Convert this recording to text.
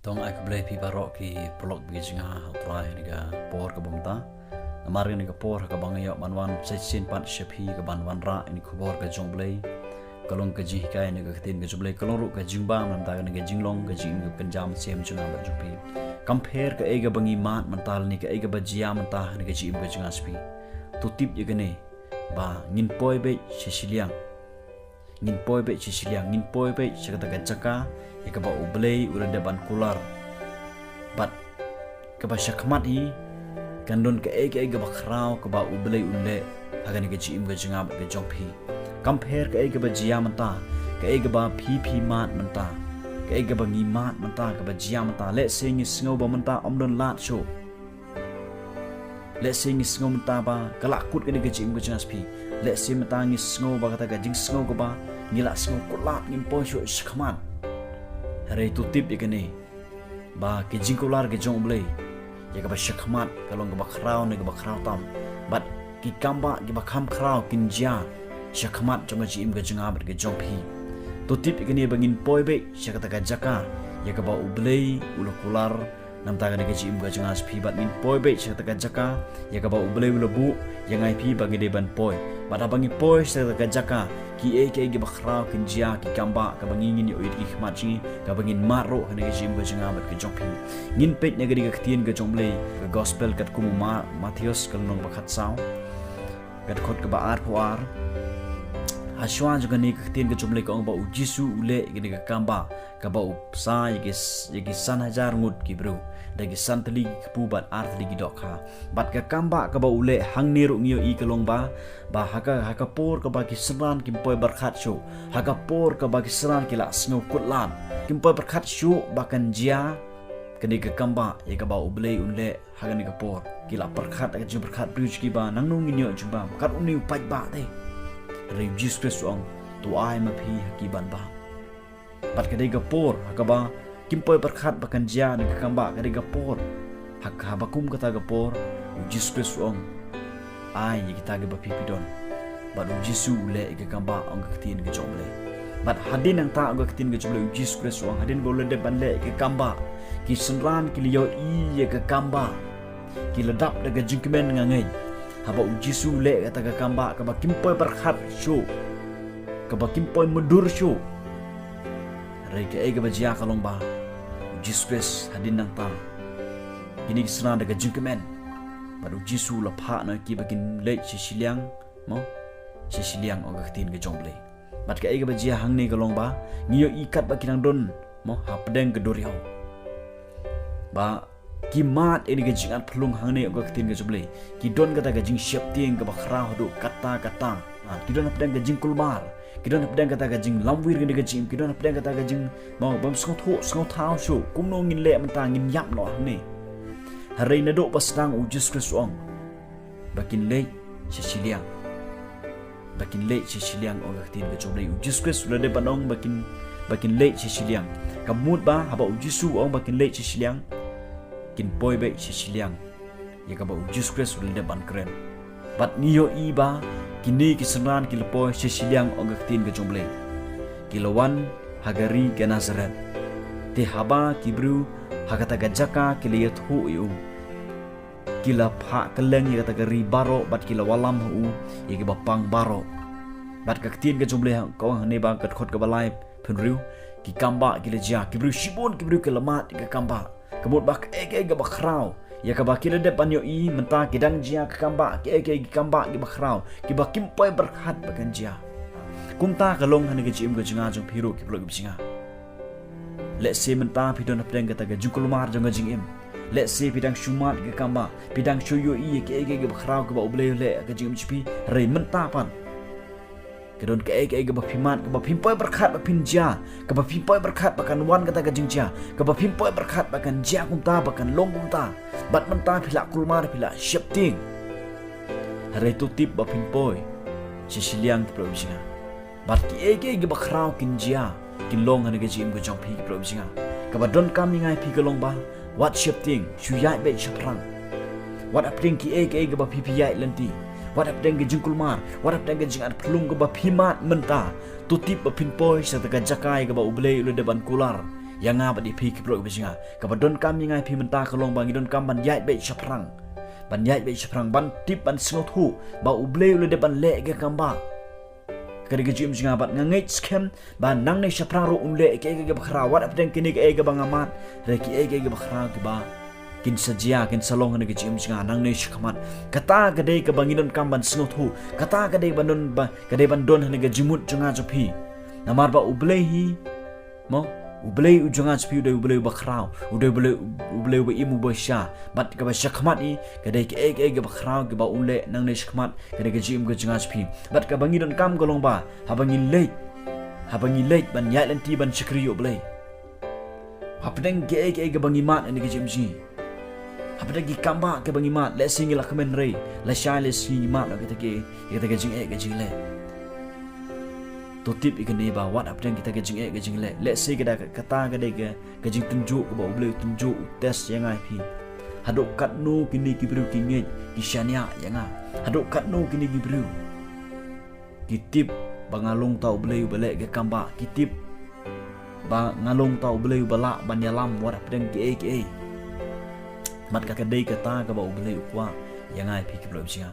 Tong ai kebleh pi barok ki prolog bi jinga utrai ni ga por ka bumta amar ni ga por ka bangaya banwan sesin pat shepi ka banwan ra ni khobor ka jongblei kalong ka ji kai ni ga tin ga jublei kalong ru ka jingba man ta ni ga jinglong ga jing ga kanjam sem chuna ba jupi compare ka ega bangi mat mental ni ka ega bajia menta ni ga ji ga jinga spi tu tip ye gane ba ngin poi be sesiliang ngin poi be sesiliang ngin poi be sekata ga jaka ika ba ublei ula deban kular bat ka ba syakmat hi kandon ka ega ba khrau ka ba ublei unle hagani ka jim ga jingab ga jongphi compare ka ega ba jia manta ka ega ba phi mat manta ka ega ba ngi mat manta ka ba jia manta le sing sngo ba manta omdon lat sho le sing sngo manta ba kalakut ka ni ka jim ga jingaspi le sing manta ngi sngo ba kata ga jing sngo ka ba ngila sngo kulat ngimpo sho syakmat hari tu tip ikan ni, bah kijingkular kijong blay, ya kaba syakmat kalau kaba krau ni kaba krau tam, bat kikamba kaba kam krau kinja syakmat cuma jim kejengab kejong pi, tu tip ikan ni bangin poi be syakata kajaka, ya kaba ublay ulukular nam taga ni kejim kejengas pi bat min poi be syakata kajaka, ya kaba ublay ulubu yang ai pi bagi deban poi, bat abangi poi syakata kajaka. Ki eke bakrau kinjia ki kamba ka bangingin yo iri khmachi ka bangin maro hane ke jim bajanga bat ke jongpi ngin pet negeri ka ktien ke jomble ka gospel kat kumu Matius kalnong bakhat saw kat khot ka baar puar haswan juga ni ka ktien ke jomble ka ong ba ujisu ule ke ka kamba ka ba upsa yegi san hajar ngut ki bro dagi santli pubat art ligi dokha bat ka kamba ka ba ule hang niru ngio I kalong ba haka por ka ba ki seran kim poi berkhat shu haka por ka ba ki seran ki la snow kutlan kim poi berkhat shu bakan jia kani ka kamba ya ka ba uble unle haga ni ka por ki la berkhat ka jum berkhat bruj ki ba nang nung ngio jumba kat uni upai ba te rejis Kristus tu ai ma phi hakiban ba bat ka ka por haka ba kimpoi berkhat bakan jia ni kamba kadi gapor hak habakum kata gapor ujis Kristus ai kita ge bapipidon bad ujisu le ge kamba ang ketin ge jomle bad hadin ang ta ang ketin ge jomle ujis Kristus hadin bole de bande ge kamba ki senran ki liyo I ge kamba ki ledap de ge jingkemen ngangai haba ujisu le kata ge kamba ka kimpoi berkhat shu ka kimpoi medur shu Reka ega bajia kalong ba Jisukres hadin nang ta Gini kisana daga jingkemen Badu jisu lapha na ki bagin leit sisiliang Mo sisiliang o gaktin ke jomble Bat ka ega bajia hang ni kalong ba Ngiyo ikat ba kinang don Mo hapdeng ke doriaw Ba kimat ini ke jingat pelung hang ni o gaktin ke jomble Ki don kata ke jing siap tieng ke bakrah do kata-kata Ki don hapdeng ke jing kulmar Kita nak pedang kata gajing lamwir gini gajing kita nak pedang kata gajing mau bam sengau thau shu kum no ngin le mentang ngin yap no ni hari nado pasang ujus Kristus bakin le sesiliang o gaktin ke jomle ujus Kristus le banong bakin le sesiliang kamut ba haba ujisu ong bakin le sesiliang kin poi be sesiliang ya ka ba ujus Kristus le ban keren bat niyo iba kini kisenan kilepo sesiliang ogaktin ke jomble kilawan hagari ke Nazaret te haba kibru hagata gajaka kiliyat hu yu kila pha keleng ya kata gari baro bat kila walam hu ya ke bapang baro bat kaktin ke jomble ko ne ba kat khot ke balai phunriu ki kamba kila ja kibru shibon kibru ke lamat ke kamba kemut bak ege bakrau ya ka bakira de panyo I menta kidang jia ka kamba ke kamba ki bakrau ki bakim poi berkhat bakan jia kumta kalong han ke jim ke jinga jong phiru ki blog binga let se menta pidon apdeng kata ke jungkulmar jong jing im let se pidang shumat ke kamba pidang shuyo I ke bakrau ke ba uble le ke jing chpi re menta pan kedon ke bapimat ke bapimpoi berkhat bapin jia ke bapimpoi berkhat bakan wan kata ke jing jia ke bapimpoi berkhat bakan jia kumta bakan long kumta bat menta pila kulmar pila syapting hari tu tip bapimpoi sisiliang ke provinsia bat ki ege bakrau kinjia kin long han ke jim ke jong pi ke provinsia ke badon kami ngai pi ke long ba wat syapting suyai be syapran wat apting ki ege bapipiyai lenti Wadap deng jingkul mar, wadap deng jing ad pelung ke ba pimat menta, tutip ba pinpoi serta ka jakai ke ba ublei ulu deban kular, yang ngapa di pi kibrok bijinga kabadon kam yang ngai pi menta kalong bang idon kam ban yai be chaprang ban tip ban sngot hu ba uble ule de ban le ge kamba kadi ge jim jinga bat ngai scam ban nang ne chaprang ro unle ke ge bakhra wat apden kini ge ge bang amat re ki ge bakhra ge ba kin sajia kin salong ne ge jim jinga nang ne shikhamat kata gede ke bangidon kam ban sngot hu kata gede ban don ne ge jimut junga jopi namar ba uble hi mo ublei ujanga spiu de ublei bakrau ublei ba imu ba sha bat ka ba shakmat i ka de ke bakrau ke ba ule nang ne shakmat ka de jim ga janga spi bat ka bangi don kam golong ba habangi late ban ya lenti ban shakri ublei hapdeng ke bangi mat ne ke jim ji hapdeng ki kamba ke bangi mat le singi la khamen re la sha le singi mat la ke ke jing le to tip ikan ni ba wat apden kita gajing le let's say kita kata gajing tunjuk ba uble tunjuk tes yang ai pi hadok kat no kini kibru kinge kisania yang a hadok kat no kini kibru kitip bangalong tau uble balik ke kamba kitip bangalong tau uble bala banyalam wat apden ke mat ka kadai kata ka ba uble kwa yang ai pi kibru sia